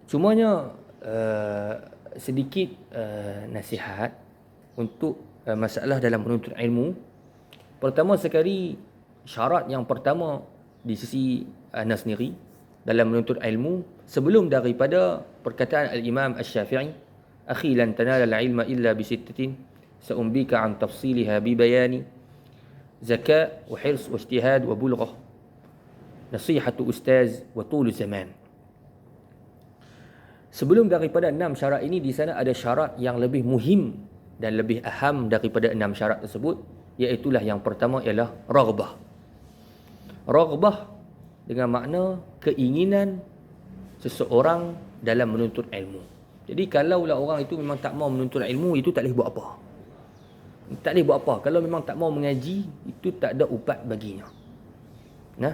Cumanya sedikit nasihat untuk masalah dalam menuntut ilmu. Pertama sekali, syarat yang pertama di sisi anda sendiri dalam menuntut ilmu, sebelum daripada perkataan Al-Imam Asy-Syafi'i, akhi lan tanala al-ilma illa bi sittatin sa'umbika an tafsiliha bi bayani zaka wa hirs wa ijtihad wa bulghah nasihatu ustaz wa tul zaman. Sebelum daripada 6 syarat ini, di sana ada syarat yang lebih muhim dan lebih aham daripada 6 syarat tersebut, iaitulah yang pertama ialah raghbah. Raghbah dengan makna keinginan seseorang dalam menuntut ilmu. Jadi kalaulah orang itu memang tak mau menuntut ilmu, itu tak boleh buat apa. Tak boleh buat apa. Kalau memang tak mau mengaji, itu tak ada ubat baginya. Nah,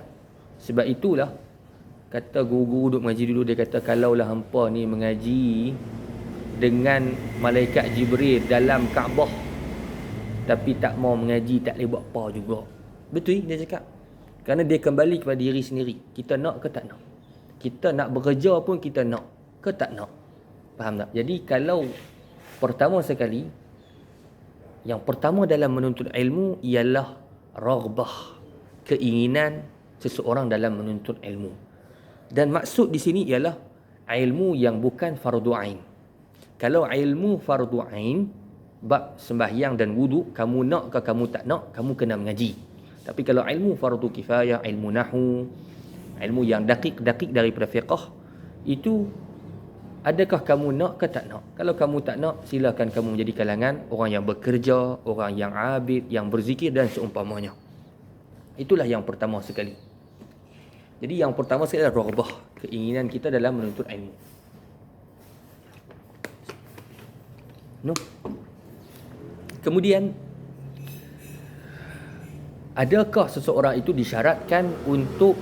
sebab itulah kata guru-guru duk mengaji dulu, dia kata kalaulah hampa ni mengaji dengan malaikat Jibril dalam Kaabah tapi tak mau mengaji, tak boleh buat apa juga. Betul dia cakap. Kerana dia kembali kepada diri sendiri. Kita nak ke tak nak? Kita nak bekerja pun kita nak ke tak nak? Faham tak? Jadi kalau pertama sekali, yang pertama dalam menuntut ilmu ialah raghbah, keinginan seseorang dalam menuntut ilmu. Dan maksud di sini ialah ilmu yang bukan fardu ain. Kalau ilmu fardu ain, bab sembahyang dan wuduk, kamu nak ke kamu tak nak, kamu kena mengaji. Tapi kalau ilmu fardu kifayah, ilmu nahwu, ilmu yang dakik-dakik daripada fiqh, itu adakah kamu nak ke tak nak? Kalau kamu tak nak, silakan kamu menjadi kalangan orang yang bekerja, orang yang abid, yang berzikir dan seumpamanya. Itulah yang pertama sekali. Jadi yang pertama sekali adalah raghbah, keinginan kita dalam menuntut ilmu. No. Kemudian, adakah seseorang itu disyaratkan untuk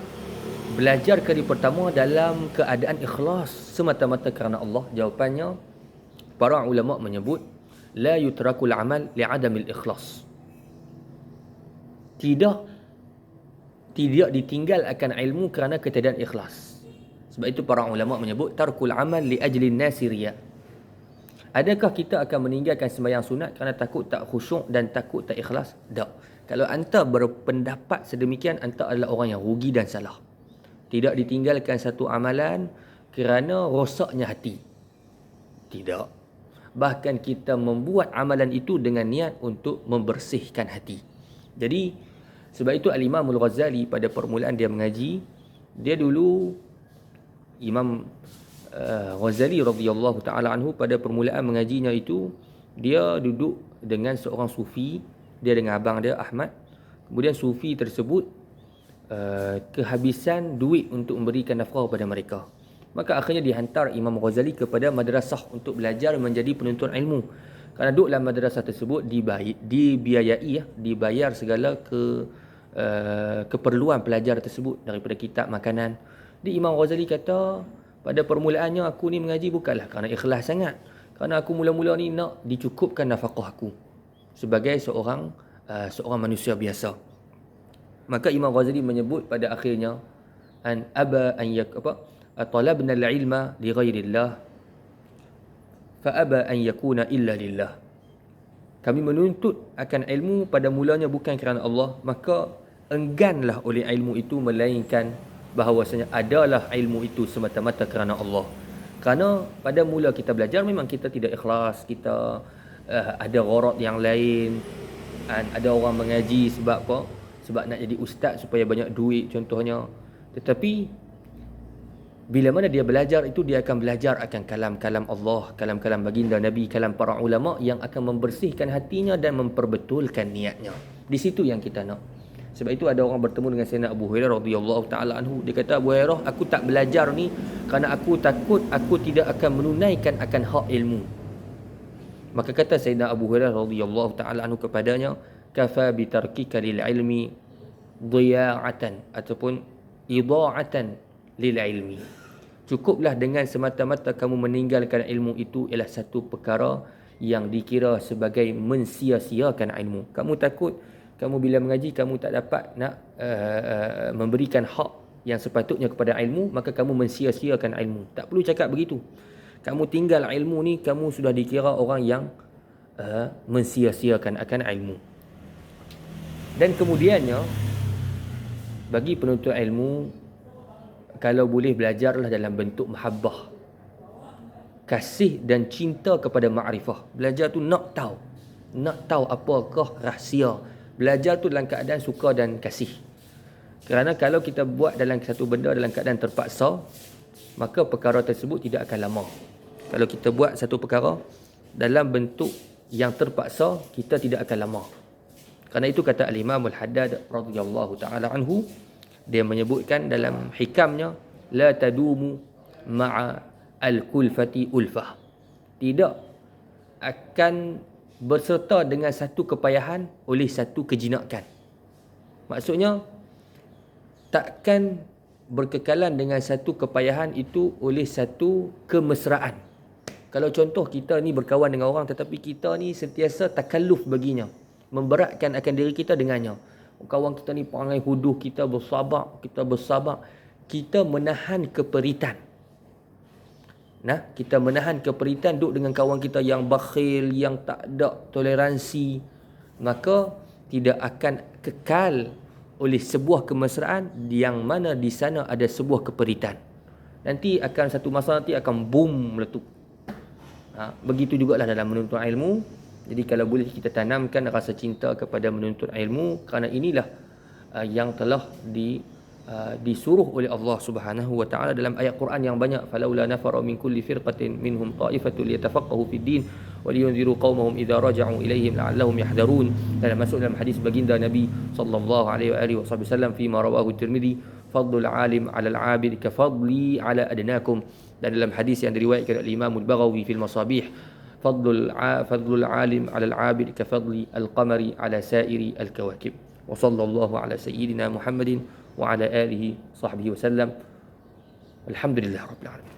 belajar kali pertama dalam keadaan ikhlas semata-mata kerana Allah? Jawapannya, para ulama menyebut la yutrakul amal li'adamil ikhlas. Tidak ditinggal akan ilmu kerana ketiadaan ikhlas. Sebab itu para ulama menyebut tarkul amal li ajlin nasi riya. Adakah kita akan meninggalkan sembahyang sunat kerana takut tak khusyuk dan takut tak ikhlas? Tak. Kalau anda berpendapat sedemikian, anda adalah orang yang rugi dan salah. Tidak ditinggalkan satu amalan kerana rosaknya hati. Tidak. Bahkan kita membuat amalan itu dengan niat untuk membersihkan hati. Jadi sebab itu Al-Imam Al-Ghazali pada permulaan dia mengaji, dia dulu Imam Ghazali radhiyallahu taala anhu pada permulaan mengajinya itu, dia duduk dengan seorang sufi, dia dengan abang dia Ahmad. Kemudian sufi tersebut kehabisan duit untuk memberikan nafkah kepada mereka. Maka akhirnya dihantar Imam Ghazali kepada madrasah untuk belajar menjadi penuntut ilmu. Kerana duduk dalam madrasah tersebut dibiayai, dibayar segala keperluan pelajar tersebut daripada kitab, makanan. Di Imam Ghazali kata, pada permulaannya aku ni mengaji bukanlah kerana ikhlas sangat. Kerana aku mula-mula ni nak dicukupkan nafkah aku sebagai seorang manusia biasa. Maka Imam Ghazali menyebut pada akhirnya, an aba an talabna al-ilma li ghairillah fa'aba an yakuna illa lillah. Kami menuntut akan ilmu pada mulanya bukan kerana Allah, maka engganlah oleh ilmu itu melainkan bahawasanya adalah ilmu itu semata-mata kerana Allah. Kerana pada mula kita belajar memang kita tidak ikhlas, kita ada gharad yang lain. Ada orang mengaji sebab apa? Sebab nak jadi ustaz supaya banyak duit contohnya. Tetapi bila mana dia belajar itu, dia akan belajar akan kalam-kalam Allah, kalam-kalam baginda Nabi, kalam para ulama yang akan membersihkan hatinya dan memperbetulkan niatnya. Di situ yang kita nak. Sebab itu ada orang bertemu dengan Sayyidina Abu Hurairah radhiyallahu taala anhu. Dia kata, Abu Hurairah, aku tak belajar ni kerana aku takut aku tidak akan menunaikan akan hak ilmu. Maka kata Sayyidina Abu Hurairah radhiyallahu taala anhu kepadanya, kafa bi tarkika lil ilmi dhiya'atan ataupun idha'atan lil ilmi. Cukuplah dengan semata-mata kamu meninggalkan ilmu itu ialah satu perkara yang dikira sebagai mensia-siakan ilmu. Kamu takut kamu bila mengaji kamu tak dapat nak memberikan hak yang sepatutnya kepada ilmu, maka kamu mensia-siakan ilmu. Tak perlu cakap begitu. Kamu tinggal ilmu ni, kamu sudah dikira orang yang mensia-siakan akan ilmu. Dan kemudiannya, bagi penuntut ilmu, kalau boleh belajarlah dalam bentuk mahabbah, kasih dan cinta kepada ma'rifah. Belajar tu nak tahu apakah rahsia. Belajar tu dalam keadaan suka dan kasih. Kerana kalau kita buat dalam satu benda dalam keadaan terpaksa, maka perkara tersebut tidak akan lama. Kalau kita buat satu perkara dalam bentuk yang terpaksa, kita tidak akan lama. Kerana itu kata Al-Imam Al-Haddad radhiyallahu ta'ala anhu, dia menyebutkan dalam hikamnya, la tadumu ma'a al-kulfati ulfah. Tidak akan berserta dengan satu kepayahan oleh satu kejinakan. Maksudnya, takkan berkekalan dengan satu kepayahan itu oleh satu kemesraan. Kalau contoh kita ni berkawan dengan orang tetapi kita ni sentiasa takalluf baginya, memberatkan akan diri kita dengannya. Kawan kita ni perangai huduh, kita bersabar. Kita menahan keperitan. Kita menahan keperitan duduk dengan kawan kita yang bakhil, yang tak ada toleransi, maka tidak akan kekal oleh sebuah kemesraan yang mana di sana ada sebuah keperitan. Nanti akan satu masa nanti akan boom meletup. Begitu jugalah dalam menuntut ilmu. Jadi kalau boleh kita tanamkan rasa cinta kepada menuntut ilmu, kerana inilah yang telah disuruh oleh Allah Subhanahu wa taala dalam ayat Quran yang banyak. Falaula nafara min kulli firqatin minhum ta'ifatun liyatafaqahu fid din wa liyunziru qaumahum idza raja'u ilaihim la'allahum yahdharun. Dan masuk dalam hadis baginda Nabi sallallahu alaihi wasallam fi ma rawahu Tirmizi, fadlul alim 'ala al-'abid ka fadli 'ala adnakum. Dan dalam hadis yang diriwayatkan oleh Imam Al-Baghawi fil Masabih, fadlul alim 'ala al-'abid ka fadli al-qamari 'ala sa'iri al-kawakib. Wa sallallahu ala sayyidina Muhammadin wa ala alihi sahbihi wasallam. Alhamdulillah rabbil alamin.